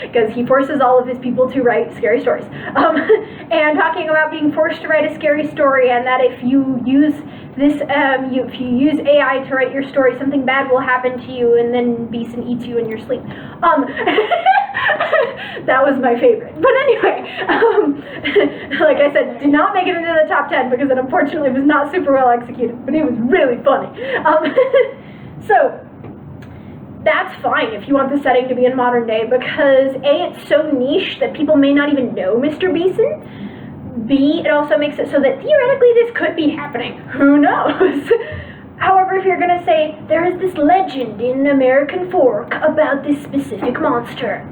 because he forces all of his people to write scary stories, and talking about being forced to write a scary story, and that if you use this, if you use AI to write your story, something bad will happen to you, and then Beeson eats you in your sleep. That was my favorite. But anyway, like I said, did not make it into the top 10 because it unfortunately was not super well executed, but it was really funny. So that's fine if you want the setting to be in modern day, because A, it's so niche that people may not even know Mr. Beeson. B, it also makes it so that theoretically this could be happening. Who knows? However, if you're going to say, there is this legend in American Fork about this specific monster.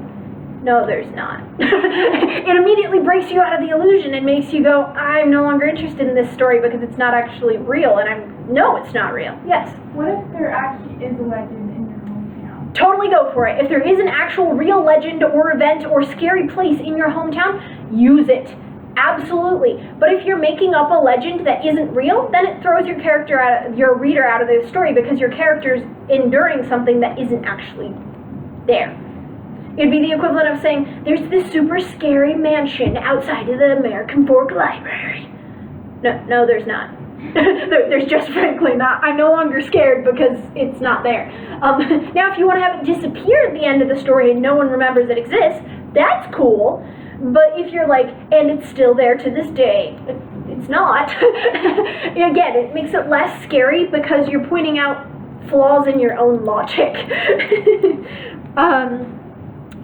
No, there's not. It immediately breaks you out of the illusion and makes you go, I'm no longer interested in this story because it's not actually real, and no, it's not real. Yes? What if there actually is a legend in your hometown? Totally go for it. If there is an actual real legend or event or scary place in your hometown, use it. Absolutely. But if you're making up a legend that isn't real, then it throws your character out, your reader out of the story, because your character's enduring something that isn't actually there. It'd be the equivalent of saying, there's this super scary mansion outside of the American Fork Library. No, there's not. There's just frankly not. I'm no longer scared because it's not there. Now, if you want to have it disappear at the end of the story and no one remembers it exists, that's cool. But if you're like, and it's still there to this day, it's not. Again, it makes it less scary because you're pointing out flaws in your own logic.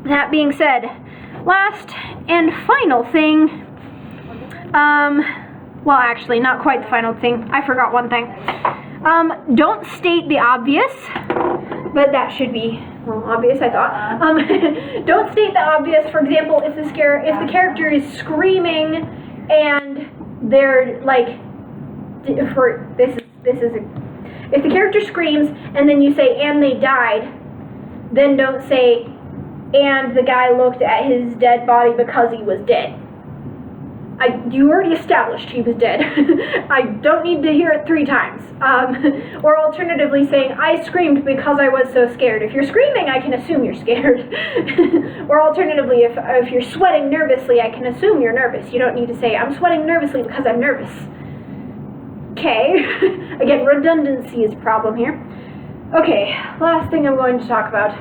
That being said, last and final thing, well, actually, not quite the final thing. I forgot one thing. Don't state the obvious, but that should be, well, obvious, I thought. Don't state the obvious. For example, if the character is screaming and they're like, if the character screams and then you say, and they died, then don't say, and the guy looked at his dead body because he was dead. You already established he was dead. I don't need to hear it 3 times. Or alternatively saying, I screamed because I was so scared. If you're screaming, I can assume you're scared. Or alternatively, if you're sweating nervously, I can assume you're nervous. You don't need to say, I'm sweating nervously because I'm nervous. Okay. Again, redundancy is a problem here. Okay, last thing I'm going to talk about.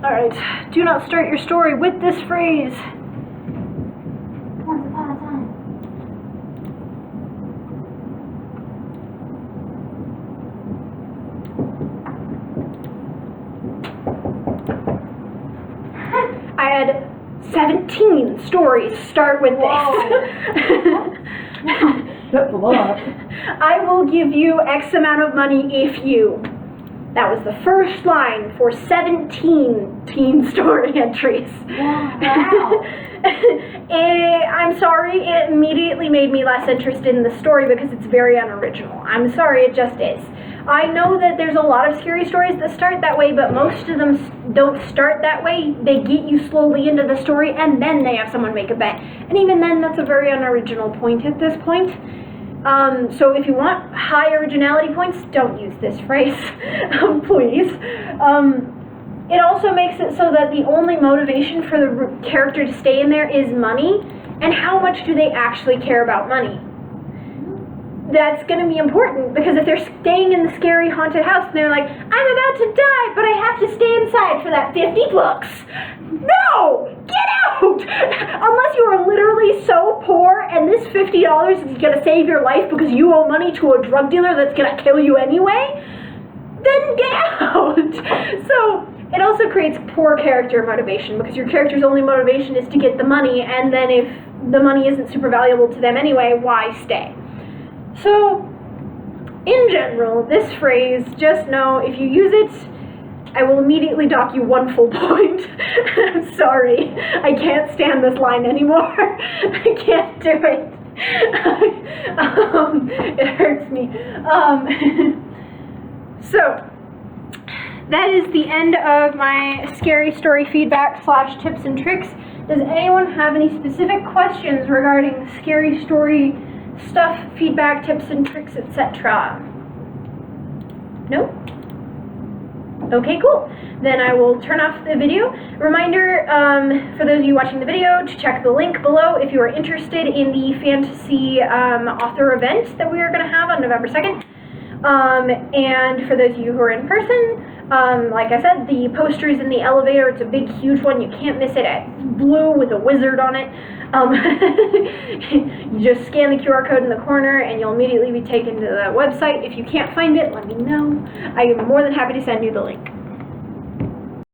Alright, do not start your story with this phrase. Once upon a time. read 17 stories start with this. That's a lot. I will give you X amount of money if you. That was the first line for 17 teen story entries. Wow. I'm sorry, it immediately made me less interested in the story because it's very unoriginal. I'm sorry, it just is. I know that there's a lot of scary stories that start that way, but most of them don't start that way. They get you slowly into the story, and then they have someone make a bet. And even then, that's a very unoriginal point at this point. So if you want high originality points, don't use this phrase, please. It also makes it so that the only motivation for the character to stay in there is money, and how much do they actually care about money? That's going to be important, because if they're staying in the scary haunted house and they're like, I'm about to die, but I have to stay inside for that 50 bucks. No! Get out! Unless you are literally so poor and this $50 is going to save your life because you owe money to a drug dealer that's going to kill you anyway, then get out! So it also creates poor character motivation, because your character's only motivation is to get the money, and then if the money isn't super valuable to them anyway, why stay? So, in general, this phrase, just know if you use it, I will immediately dock you 1 full point. I'm sorry, I can't stand this line anymore. I can't do it. It hurts me. So, that is the end of my scary story feedback / tips and tricks. Does anyone have any specific questions regarding scary story stuff, feedback, tips and tricks, etc.? No? Okay, cool. Then I will turn off the video. Reminder, for those of you watching the video, to check the link below if you are interested in the fantasy author event that we are going to have on November 2nd. And for those of you who are in person, like I said, the poster is in the elevator. It's a big, huge one. You can't miss it. It's blue with a wizard on it. You just scan the QR code in the corner and you'll immediately be taken to the website. If you can't find it, let me know. I am more than happy to send you the link.